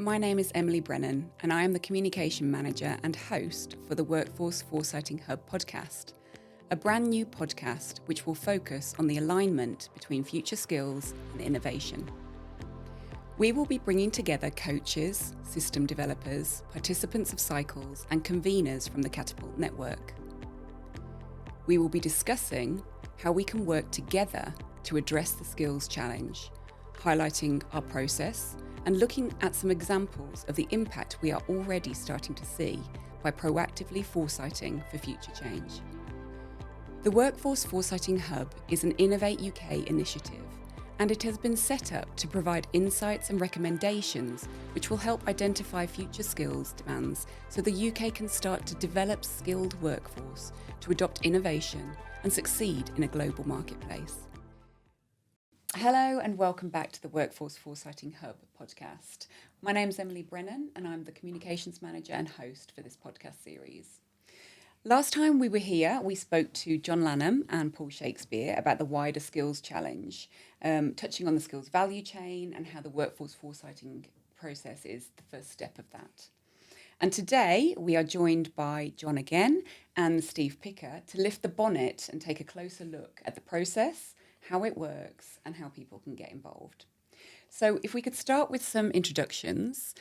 my name is Emily Brennan and I am the Communication Manager and host for the Workforce Foresighting Hub Podcast, a brand new podcast which will focus on the alignment between future skills and innovation. We will be bringing together coaches, system developers, participants of cycles and convenors from the Catapult Network. We will be discussing how we can work together to address the skills challenge, highlighting our process and looking at some examples of the impact we are already starting to see by proactively foresighting for future change. The Workforce Foresighting Hub is an Innovate UK initiative, and it has been set up to provide insights and recommendations which will help identify future skills demands so the UK can start to develop skilled workforce to adopt innovation and succeed in a global marketplace. Hello and welcome back to the Workforce Foresighting Hub podcast. My name is Emily Brennan and I'm the Communications Manager and host for this podcast series. Last time we were here, we spoke to John Lanham and Paul Shakespeare about the wider skills challenge, touching on the skills value chain and how the workforce foresighting process is the first step of that. And today we are joined by John again and Steve Picker to lift the bonnet and take a closer look at the process, how it works and how people can get involved. So if we could start with some introductions.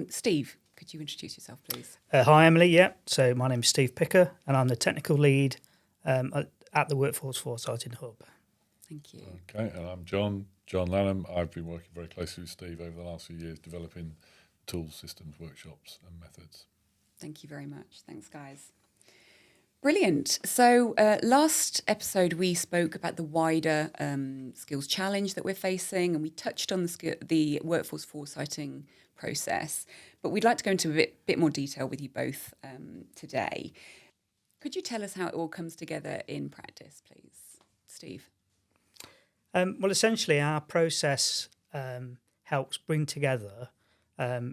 Steve, could you introduce yourself, please? Hi, Emily. Yeah, so my name is Steve Picker and I'm the technical lead at the Workforce Foresighting Hub. Thank you. Okay, and I'm John Lanham. I've been working very closely with Steve over the last few years, developing tools, systems, workshops and methods. Thank you very much. Thanks, guys. Brilliant. So last episode, we spoke about the wider skills challenge that we're facing, and we touched on the workforce foresighting process, but we'd like to go into a bit more detail with you both today. Could you tell us how it all comes together in practice, please? Steve? Well, essentially, our process helps bring together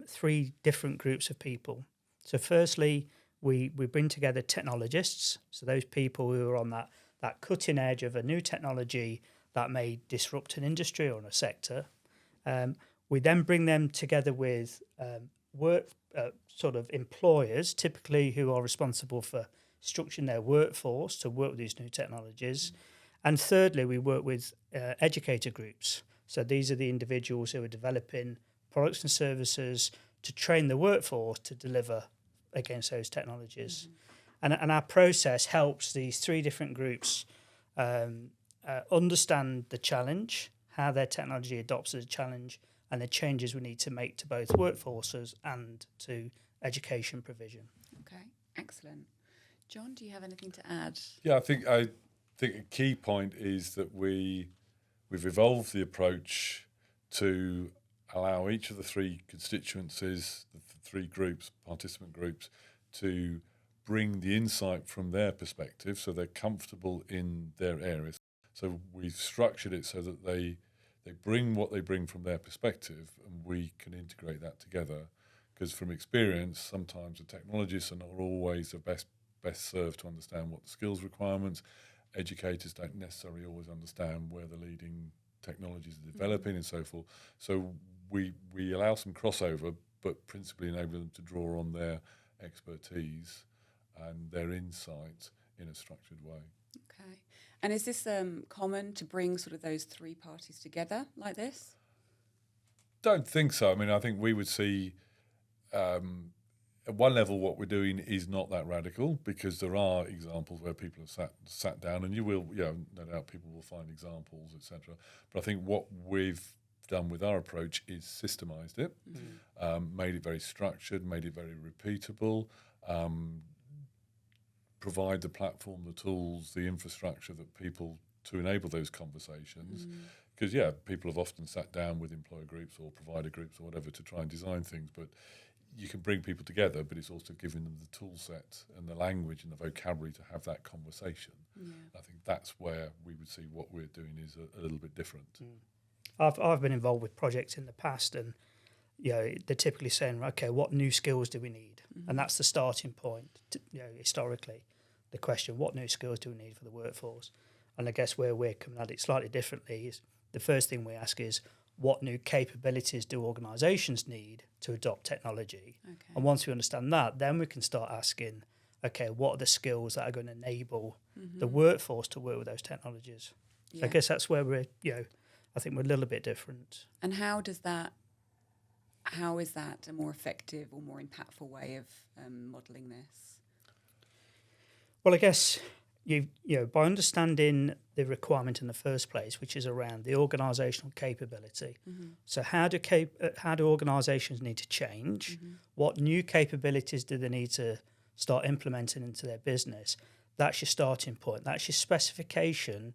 three different groups of people. So firstly, we bring together technologists, so those people who are on that cutting edge of a new technology that may disrupt an industry or a sector. We then bring them together with sort of employers, typically who are responsible for structuring their workforce to work with these new technologies. And thirdly, we work with educator groups. So these are the individuals who are developing products and services to train the workforce to deliver against those technologies. And our process helps these three different groups understand the challenge, how their technology adopts the challenge, and the changes we need to make to both workforces and to education provision. Okay, excellent. John, do you have anything to add? Yeah, I think a key point is that we've evolved the approach to allow each of the three constituencies, the three groups, participant groups, to bring the insight from their perspective so they're comfortable in their areas. So we've structured it so that they bring what they bring from their perspective and we can integrate that together. Because from experience, sometimes the technologists are not always the best served to understand what the skills requirements. Educators don't necessarily always understand where the leading technologies are developing and so forth. So we allow some crossover, but principally enable them to draw on their expertise and their insight in a structured way. Okay. And is this common to bring sort of those three parties together like this? Don't think so. I mean, I think we would see at one level what we're doing is not that radical because there are examples where people have sat down and you will, no doubt people will find examples, etc. But I think what we've done with our approach is systemized it, made it very structured, made it very repeatable, provide the platform, the tools, the infrastructure that people to enable those conversations. Because, people have often sat down with employer groups or provider groups or whatever to try and design things, but you can bring people together, but it's also giving them the tool set and the language and the vocabulary to have that conversation. I think that's where we would see what we're doing is a little bit different. I've been involved with projects in the past and they're typically saying, okay, what new skills do we need? And that's the starting point, historically. The question, what new skills do we need for the workforce? And I guess where we're coming at it slightly differently is the first thing we ask is, what new capabilities do organisations need to adopt technology. Okay. And once we understand that, then we can start asking, okay, what are the skills that are going to enable the workforce to work with those technologies? So I guess that's where we're, I think we're a little bit different. And how is that a more effective or more impactful way of modelling this? Well, I guess by understanding the requirement in the first place, which is around the organisational capability. So how do organisations need to change? What new capabilities do they need to start implementing into their business? That's your starting point. That's your specification,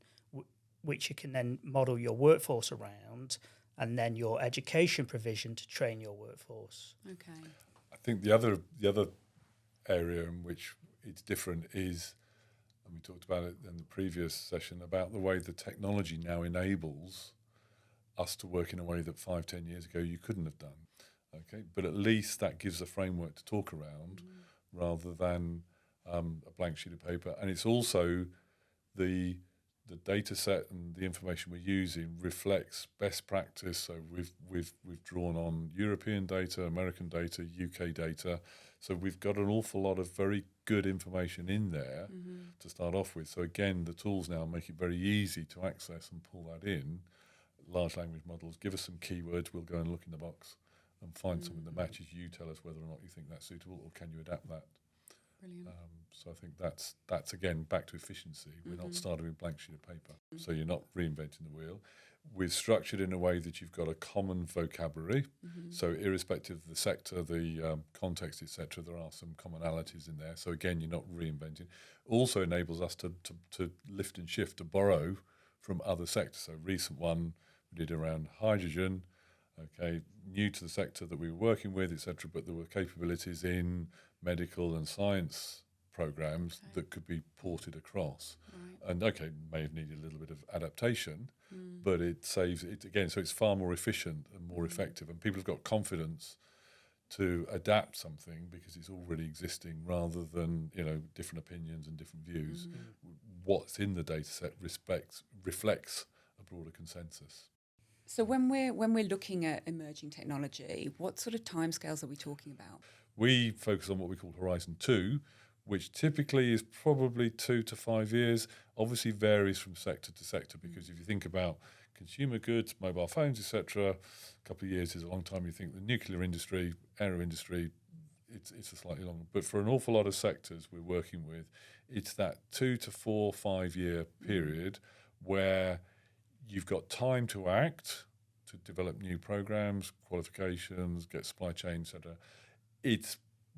which you can then model your workforce around, and then your education provision to train your workforce. Okay. I think the other area in which it's different is, and we talked about it in the previous session, about the way the technology now enables us to work in a way that 5-10 years ago you couldn't have done. Okay, but at least that gives a framework to talk around rather than a blank sheet of paper. And it's also the data set and the information we're using reflects best practice. So we've drawn on European data, American data, UK data. So we've got an awful lot of very good information in there to start off with. So again, the tools now make it very easy to access and pull that in. Large language models, give us some keywords, we'll go and look in the box and find something that matches you, tell us whether or not you think that's suitable or can you adapt that. Brilliant. So I think that's again back to efficiency. We're not starting with a blank sheet of paper. So you're not reinventing the wheel. We're structured in a way that you've got a common vocabulary. So irrespective of the sector, the context, etc., there are some commonalities in there. So again, you're not reinventing. Also enables us to lift and shift, to borrow from other sectors. So recent one we did around hydrogen. Okay, new to the sector that we were working with, etc., but there were capabilities in medical and science programs that could be ported across. Right. And may have needed a little bit of adaptation, but it saves it again. So it's far more efficient and more effective, and people have got confidence to adapt something because it's already existing, rather than different opinions and different views. What's in the data set reflects a broader consensus. So when we're looking at emerging technology, what sort of timescales are we talking about? We focus on what we call Horizon 2, which typically is probably 2 to 5 years. Obviously varies from sector to sector, because if you think about consumer goods, mobile phones, etc., a couple of years is a long time. You think the nuclear industry, aero industry, it's a slightly longer. But for an awful lot of sectors we're working with, it's that 2 to 4, 5 year period where you've got time to act, to develop new programs, qualifications, get supply chain, etc. It's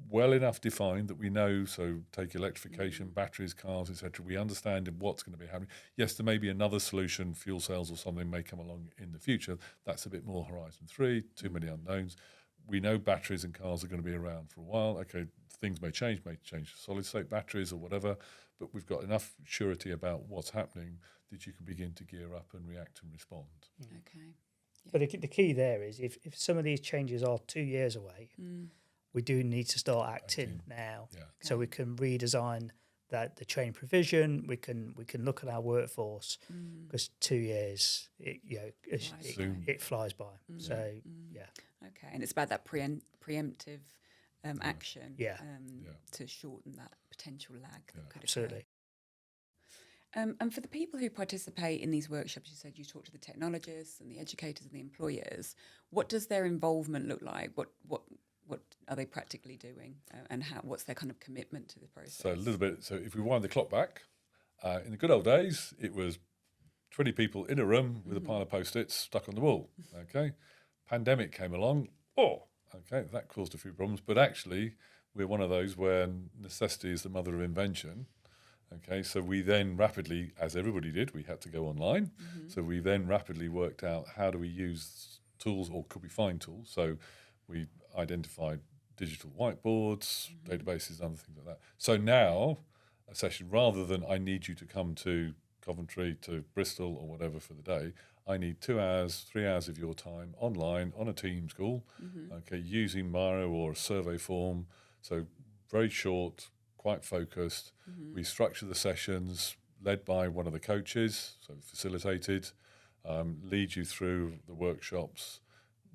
well enough defined that we know, so take electrification, batteries, cars, etc. We understand what's going to be happening. Yes, there may be another solution, fuel cells or something may come along in the future. That's a bit more Horizon 3, too many unknowns. We know batteries and cars are going to be around for a while. Okay, things may change solid state batteries or whatever, but we've got enough surety about what's happening that you can begin to gear up and react and respond. Okay. Yeah. But the key there is if some of these changes are 2 years away, we do need to start acting now. Yeah. So we can redesign the training provision. We can look at our workforce, because 2 years it flies by. So yeah. Okay, and it's about that preemptive action to shorten that potential lag. Yeah. Absolutely. And for the people who participate in these workshops, you said you talk to the technologists and the educators and the employers. What does their involvement look like? What are they practically doing, and what's their kind of commitment to the process? So a little bit. So if we wind the clock back, in the good old days, it was 20 people in a room with a pile of post-its stuck on the wall. Okay, pandemic came along. That caused a few problems. But actually, we're one of those where necessity is the mother of invention. Okay, so we then rapidly, as everybody did, we had to go online. So we then rapidly worked out how do we use tools, or could we find tools? So we identified digital whiteboards, databases, and other things like that. So now, a session, rather than I need you to come to Coventry, to Bristol, or whatever for the day, I need 2 hours, 3 hours of your time online on a Teams call, using Miro or a survey form. So very short, quite focused. We structure the sessions led by one of the coaches, so facilitated. lead you through the workshops.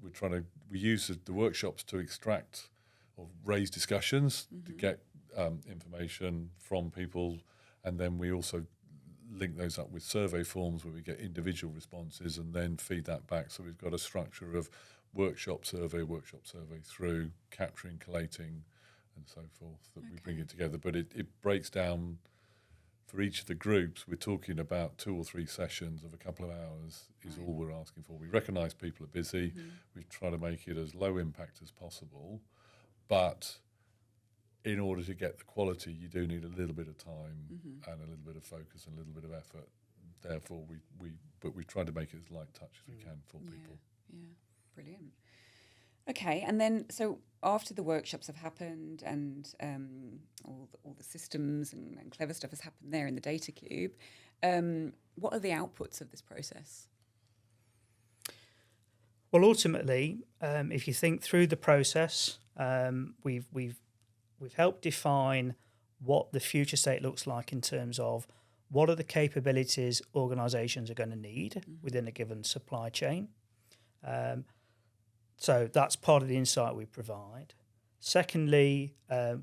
We use the workshops to extract or raise discussions, to get information from people, and then we also link those up with survey forms where we get individual responses and then feed that back. So we've got a structure of workshop survey through capturing, collating, and so forth that we bring it together. But it breaks down for each of the groups. We're talking about 2 or 3 sessions of a couple of hours is all we're asking for. We recognise people are busy. We try to make it as low impact as possible, but in order to get the quality, you do need a little bit of time and a little bit of focus and a little bit of effort. Therefore, we try to make it as light touch as we can for people. Yeah, brilliant. Okay, and then so after the workshops have happened and all the systems and clever stuff has happened there in the data cube, what are the outputs of this process? Well, ultimately, if you think through the process, we've helped define what the future state looks like in terms of what are the capabilities organisations are going to need within a given supply chain. So that's part of the insight we provide. Secondly,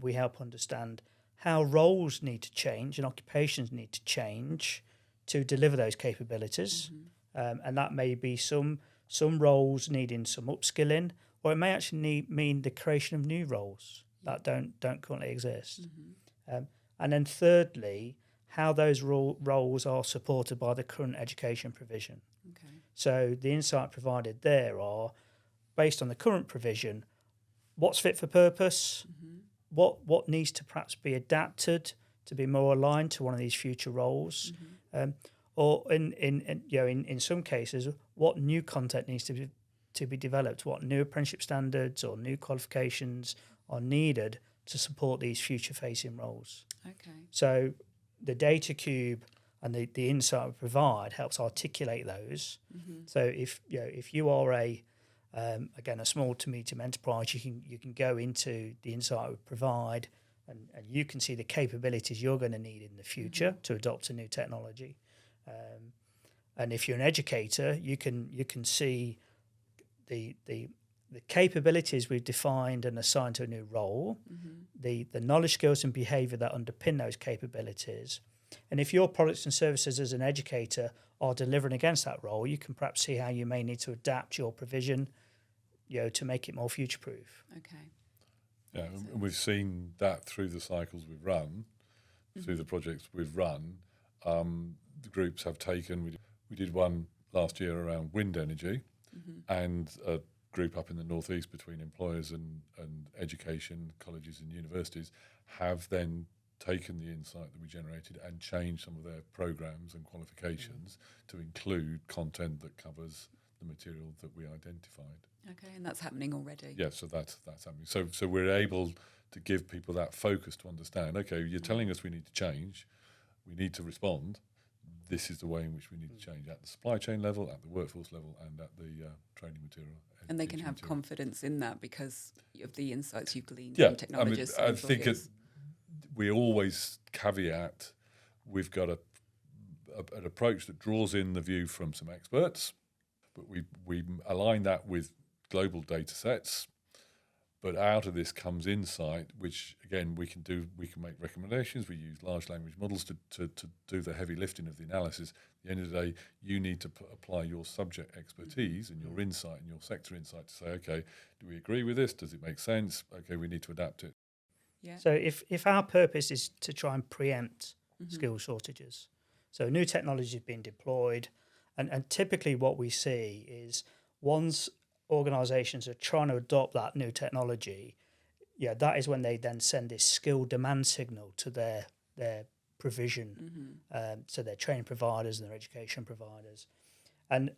we help understand how roles need to change and occupations need to change to deliver those capabilities. And that may be some roles needing some upskilling, or it may actually mean the creation of new roles that don't currently exist. And then thirdly, how those roles are supported by the current education provision. So the insight provided there are, based on the current provision, what's fit for purpose, what needs to perhaps be adapted to be more aligned to one of these future roles, or in some cases, what new content needs to be developed, what new apprenticeship standards or new qualifications are needed to support these future-facing roles. So the data cube and the insight we provide helps articulate those. So if you are a small to medium enterprise, you can go into the insight we provide and you can see the capabilities you're going to need in the future to adopt a new technology. And if you're an educator, you can see the capabilities we've defined and assigned to a new role, the knowledge, skills and behaviour that underpin those capabilities. And if your products and services as an educator are delivering against that role, you can perhaps see how you may need to adapt your provision, to make it more future-proof. Yeah, and we've seen that through the cycles we've run, through the projects we've run. The groups have taken, we did one last year around wind energy, and a group up in the northeast between employers and education, colleges and universities, have then taken the insight that we generated and changed some of their programs and qualifications to include content that covers the material that we identified. And that's happening already. Yeah, so that's happening. So we're able to give people that focus to understand, okay, you're telling us we need to change, we need to respond. This is the way in which we need to change at the supply chain level, at the workforce level, and at the training material. And they can have confidence in that because of the insights you've gleaned from technologists. I think we always caveat, we've got an approach that draws in the view from some experts, but we align that with global data sets. But out of this comes insight, which again we can make recommendations. We use large language models to do the heavy lifting of the analysis. At the end of the day, you need to apply your subject expertise and your insight and your sector insight to say, okay, do we agree with this? Does it make sense? Okay, we need to adapt it. Yeah. So if our purpose is to try and preempt skill shortages, so new technology is being deployed, and typically what we see is once organisations are trying to adopt that new technology, that is when they then send this skill demand signal to their provision, so their training providers and their education providers, and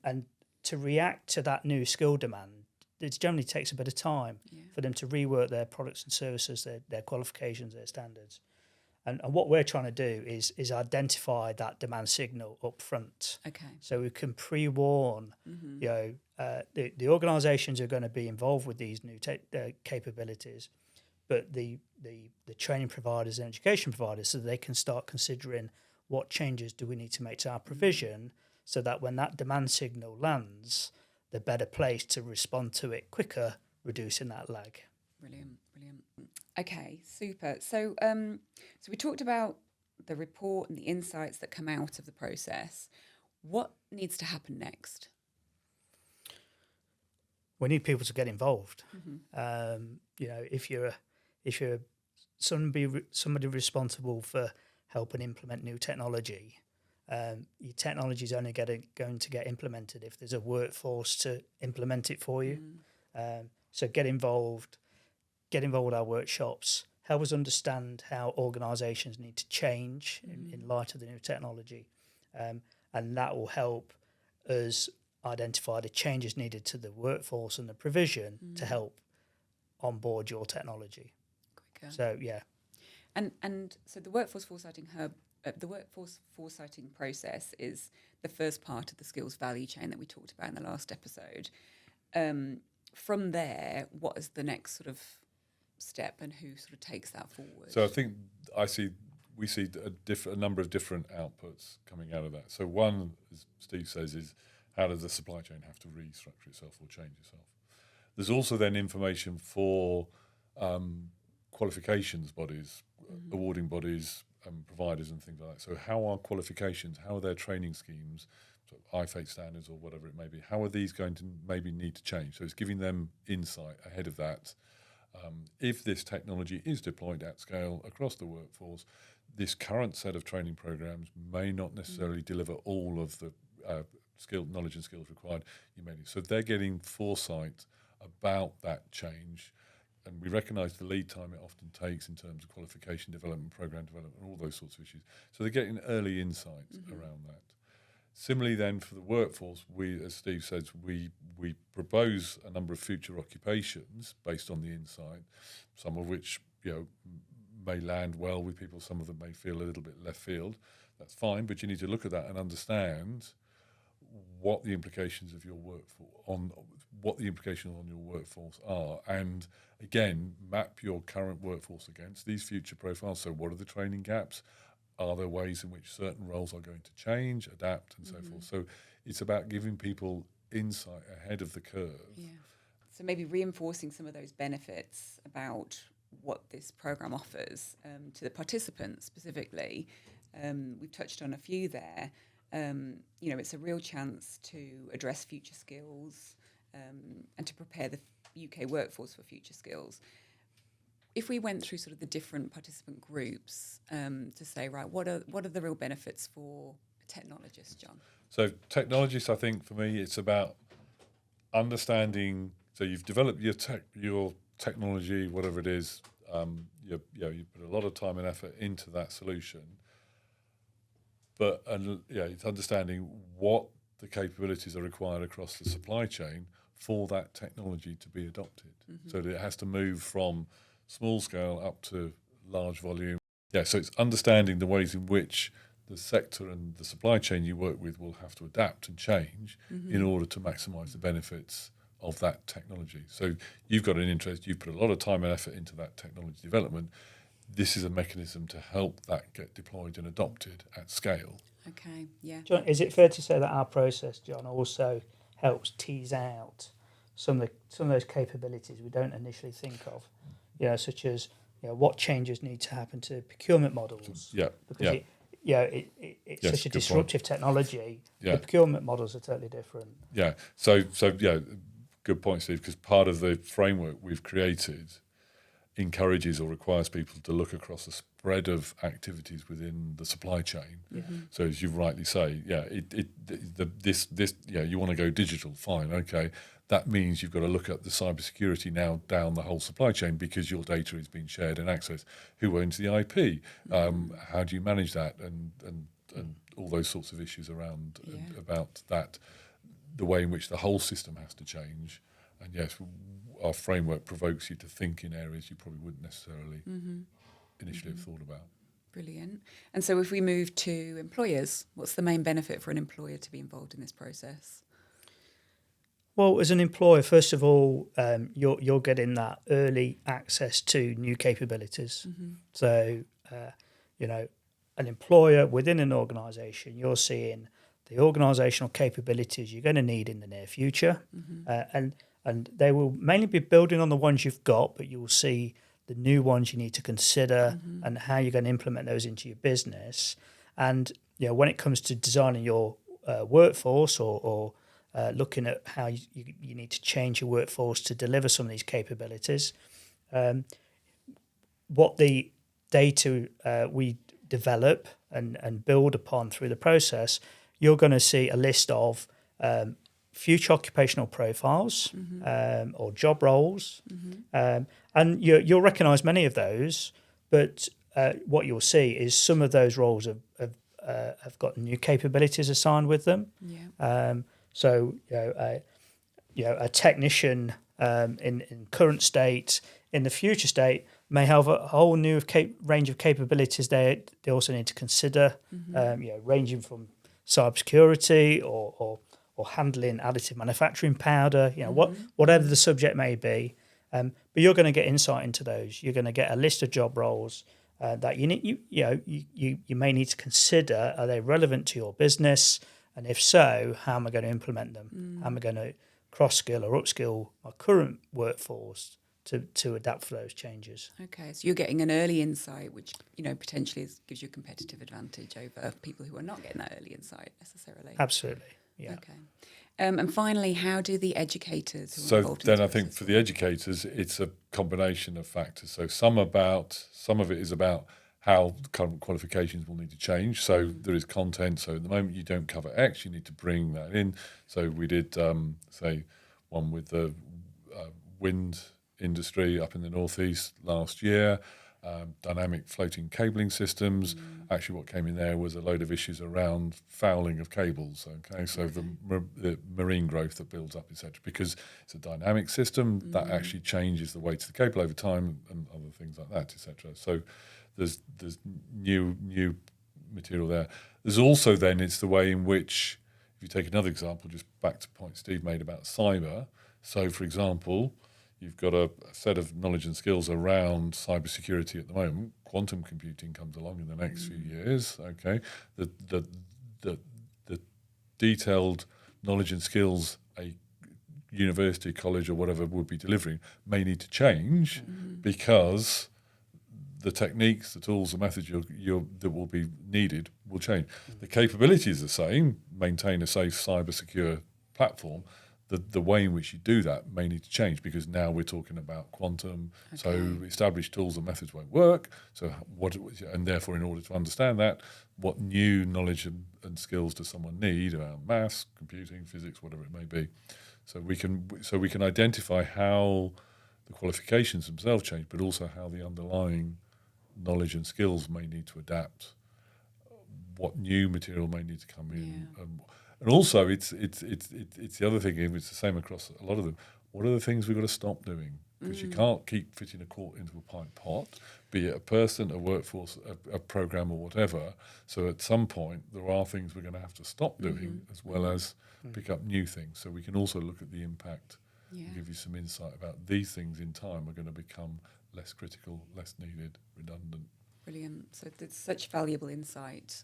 to react to that new skill demand, it generally takes a bit of time for them to rework their products and services, their qualifications, their standards. And what we're trying to do is identify that demand signal up front. So we can pre-warn, the organisations are going to be involved with these new capabilities, but the training providers and education providers, so they can start considering what changes do we need to make to our provision so that when that demand signal lands, they're better placed to respond to it quicker, reducing that lag. Brilliant. Okay, super. So so we talked about the report and the insights that come out of the process. What needs to happen next? We need people to get involved. If you're somebody responsible for helping implement new technology, your technology is only going to get implemented if there's a workforce to implement it for you. So get involved with our workshops, help us understand how organisations need to change in light of the new technology, and that will help us identify the changes needed to the workforce and the provision to help onboard your technology. Quicker. So yeah. And so the Workforce Foresighting Hub, the Workforce Foresighting process is the first part of the skills value chain that we talked about in the last episode. From there, what is the next sort of step, and who sort of takes that forward? So I think we see a number of different outputs coming out of that. So one, as Steve says, is how does the supply chain have to restructure itself or change itself? There's also then information for qualifications bodies, awarding bodies, providers and things like that. So how are qualifications, how are their training schemes, so IFATE standards or whatever it may be, how are these going to maybe need to change? So it's giving them insight ahead of that. If this technology is deployed at scale across the workforce, this current set of training programs may not necessarily deliver all of the knowledge and skills required. So they're getting foresight about that change, and we recognise the lead time it often takes in terms of qualification development, program development, and all those sorts of issues. So they're getting early insight around that. Similarly, then for the workforce, we, as Steve says, we propose a number of future occupations based on the insight, some of which may land well with people, some of them may feel a little bit left field. That's fine, but you need to look at that and understand what the implications of your implications on your workforce are, and again map your current workforce against these future profiles. So what are the training gaps? Are there ways in which certain roles are going to change, adapt, and so forth? So it's about giving people insight ahead of the curve. Yeah. So maybe reinforcing some of those benefits about what this program offers to the participants specifically. We've touched on a few there. It's a real chance to address future skills and to prepare the UK workforce for future skills. If we went through sort of the different participant groups to say, right, what are the real benefits for a technologist, John? So technologists, I think for me, it's about understanding. So you've developed your technology, whatever it is. You put a lot of time and effort into that solution. But it's understanding what the capabilities are required across the supply chain for that technology to be adopted. So that it has to move from small scale up to large volume. Yeah, so it's understanding the ways in which the sector and the supply chain you work with will have to adapt and change in order to maximise the benefits of that technology. So you've got an interest, you've put a lot of time and effort into that technology development. This is a mechanism to help that get deployed and adopted at scale. Okay, yeah. John, is it fair to say that our process, John, also helps tease out some of those capabilities we don't initially think of, such as what changes need to happen to procurement models? Yeah, because it's such a disruptive technology. Yeah. The procurement models are totally different. Yeah. So good point, Steve. Because part of the framework we've created encourages or requires people to look across a spread of activities within the supply chain. So as you rightly say, you want to go digital, fine, okay. That means you've got to look at the cybersecurity now down the whole supply chain because your data is being shared and accessed. Who owns the IP? How do you manage that? And all those sorts of issues around about that, the way in which the whole system has to change. And yes, our framework provokes you to think in areas you probably wouldn't necessarily initially have thought about. Brilliant. And so if we move to employers, what's the main benefit for an employer to be involved in this process? Well, as an employer, first of all, you're getting that early access to new capabilities. So, an employer within an organisation, you're seeing the organisational capabilities you're going to need in the near future, and they will mainly be building on the ones you've got, but you will see the new ones you need to consider and how you're going to implement those into your business. And when it comes to designing your workforce or looking at how you need to change your workforce to deliver some of these capabilities, what the data we develop and build upon through the process, you're going to see a list of future occupational profiles or job roles, and you'll recognise many of those, but what you'll see is some of those roles have got new capabilities assigned with them. So a technician in current state, in the future state, may have a whole new range of capabilities they also need to consider, ranging from cybersecurity or handling additive manufacturing powder, whatever the subject may be. But you're going to get insight into those. You're going to get a list of job roles that you may need to consider. Are they relevant to your business? And if so, how am I going to implement them? How am I going to cross-skill or upskill my current workforce to adapt for those changes? Okay, so you're getting an early insight, which potentially gives you a competitive advantage over people who are not getting that early insight necessarily. Absolutely, yeah. Okay. And finally, how do the educators who are So involved in then this I think process for the educators, it's a combination of factors. So some of it is about how current qualifications will need to change. So there is content. So at the moment you don't cover X, you need to bring that in. So we did, say, one with the wind industry up in the northeast last year, dynamic floating cabling systems. Actually, what came in there was a load of issues around fouling of cables. Okay, so the marine growth that builds up, etc. Because it's a dynamic system that actually changes the weight of the cable over time and other things like that, etc. So there's new material there. There's also then it's the way in which, if you take another example, just back to the point Steve made about cyber. So, for example, you've got a set of knowledge and skills around cybersecurity at the moment. Quantum computing comes along in the next few years. Okay, the detailed knowledge and skills a university, college, or whatever would be delivering may need to change because the techniques, the tools, the methods that will be needed will change. The capability is the same. Maintain a safe, cyber secure platform. The way in which you do that may need to change because now we're talking about quantum. Okay. So established tools and methods won't work. So and therefore, in order to understand that, what new knowledge and skills does someone need around maths, computing, physics, whatever it may be? So we can identify how the qualifications themselves change, but also how the underlying knowledge and skills may need to adapt. What new material may need to come in. And also, it's the other thing. It's the same across a lot of them. What are the things we've got to stop doing? Because you can't keep fitting a quart into a pint pot, be it a person, a workforce, a program, or whatever. So at some point, there are things we're going to have to stop doing, as well as pick up new things. So we can also look at the impact and give you some insight about these things in time are going to become less critical, less needed, redundant. Brilliant. So it's such valuable insight,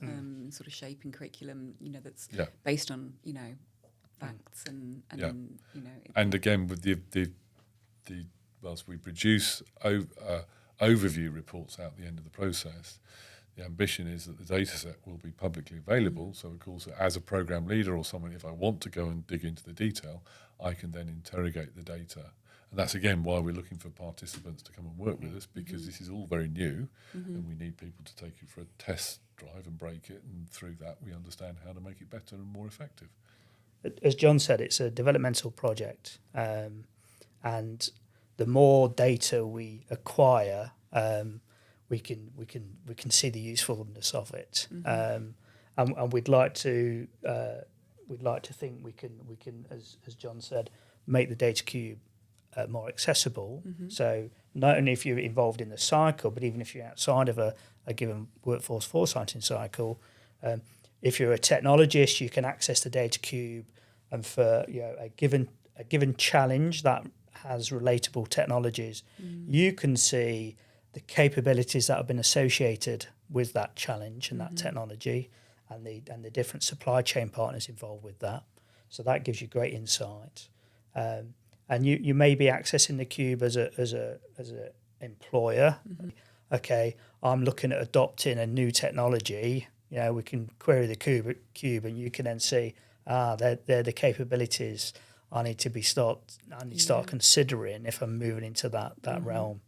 sort of shaping curriculum, that's based on, facts and And again, with the whilst we produce overview reports out the end of the process, the ambition is that the data set will be publicly available. So, of course, as a program leader or someone, if I want to go and dig into the detail, I can then interrogate the data. And that's, again, why we're looking for participants to come and work with us, because this is all very new and we need people to take it for a test drive and break it. And through that, we understand how to make it better and more effective. As John said, it's a developmental project. And the more data we acquire, we can see the usefulness of it. And we'd like to think we can, as John said, make the data cube more accessible. So not only if you're involved in the cycle, but even if you're outside of a given workforce foresighting cycle, if you're a technologist, you can access the data cube, and for a given challenge that has relatable technologies, you can see the capabilities that have been associated with that challenge and that technology, and the different supply chain partners involved with that. So that gives you great insight. And you may be accessing the cube as a employer. Mm-hmm. Okay, I'm looking at adopting a new technology. We can query the cube, and you can then see they're the capabilities I need to start considering if I'm moving into that mm-hmm. realm.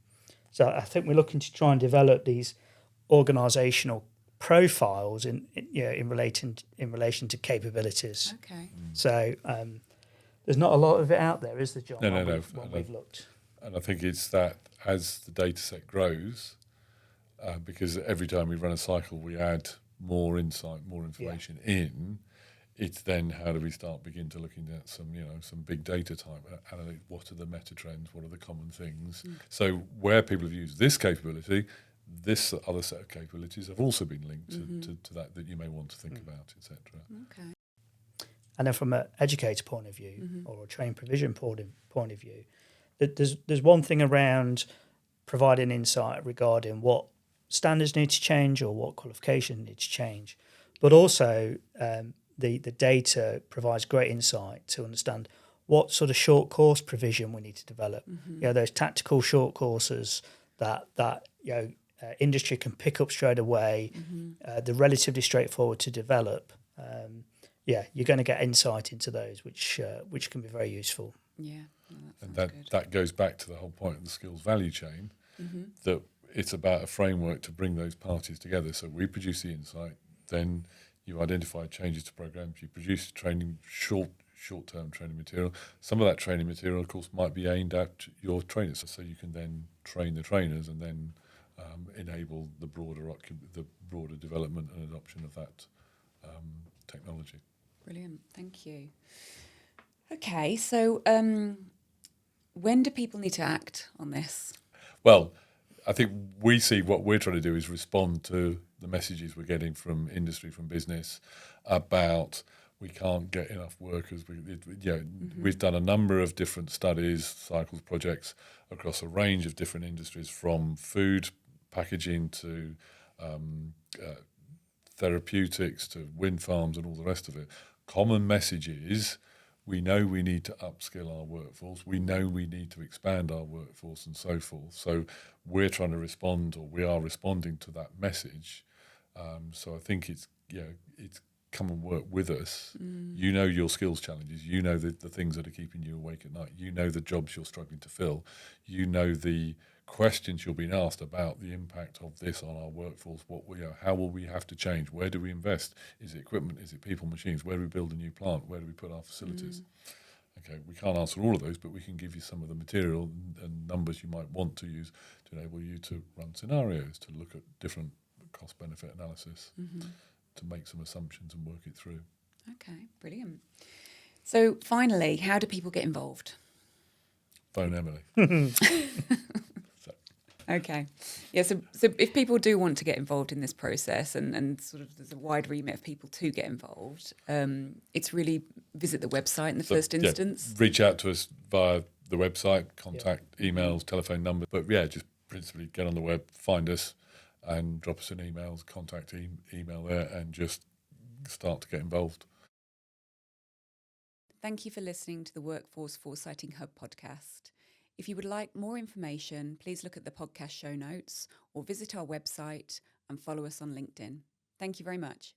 So I think we're looking to try and develop these organisational profiles in relation to capabilities. Okay. So there's not a lot of it out there, is there, John? No. We've looked. And I think it's that as the data set grows, because every time we run a cycle, we add more insight, more information in. It's then how do we begin to looking at some big data type analytics? What are the meta trends? What are the common things? Mm. So where people have used this capability, this other set of capabilities have also been linked mm-hmm. to that you may want to think about, etc. Okay. And then from an educator point of view mm-hmm. or a training provision point of view, there's one thing around providing insight regarding what standards need to change or what qualifications need to change, but also the data provides great insight to understand what sort of short course provision we need to develop. Mm-hmm. Those tactical short courses that industry can pick up straight away. Mm-hmm. They're relatively straightforward to develop. You're going to get insight into those, which can be very useful. Yeah, that goes back to the whole point of the skills value chain, mm-hmm. that it's about a framework to bring those parties together. So we produce the insight, then you identify changes to programs, you produce training, short-term training material. Some of that training material, of course, might be aimed at your trainers, so you can then train the trainers and then enable the broader development and adoption of that technology. Brilliant, thank you. Okay, so when do people need to act on this? Well, I think we see what we're trying to do is respond to the messages we're getting from industry, from business, about we can't get enough workers. Mm-hmm. We've done a number of different studies, cycles, projects across a range of different industries, from food, packaging to therapeutics to wind farms and all the rest of it. Common message is we know we need to upskill our workforce. We know we need to expand our workforce and so forth. So we're trying to respond, or we are responding to that message. So I think it's come and work with us. Mm. You know your skills challenges. You know the things that are keeping you awake at night. You know the jobs you're struggling to fill. You know the questions you're being asked about the impact of this on our workforce. How will we have to change? Where do we invest? Is it equipment? Is it people, machines? Where do we build a new plant? Where do we put our facilities? Okay, we can't answer all of those, but we can give you some of the material and numbers you might want to use to enable you to run scenarios, to look at different cost-benefit analysis, to make some assumptions and work it through. Okay, brilliant. So finally, how do people get involved? Phone Emily. Okay. Yeah, so if people do want to get involved in this process and sort of there's a wide remit of people to get involved, it's really visit the website in the first instance. Yeah, reach out to us via the website, contact, emails, telephone number. But just principally get on the web, find us and drop us an email, contact email there, and just start to get involved. Thank you for listening to the Workforce Foresighting Hub podcast. If you would like more information, please look at the podcast show notes or visit our website and follow us on LinkedIn. Thank you very much.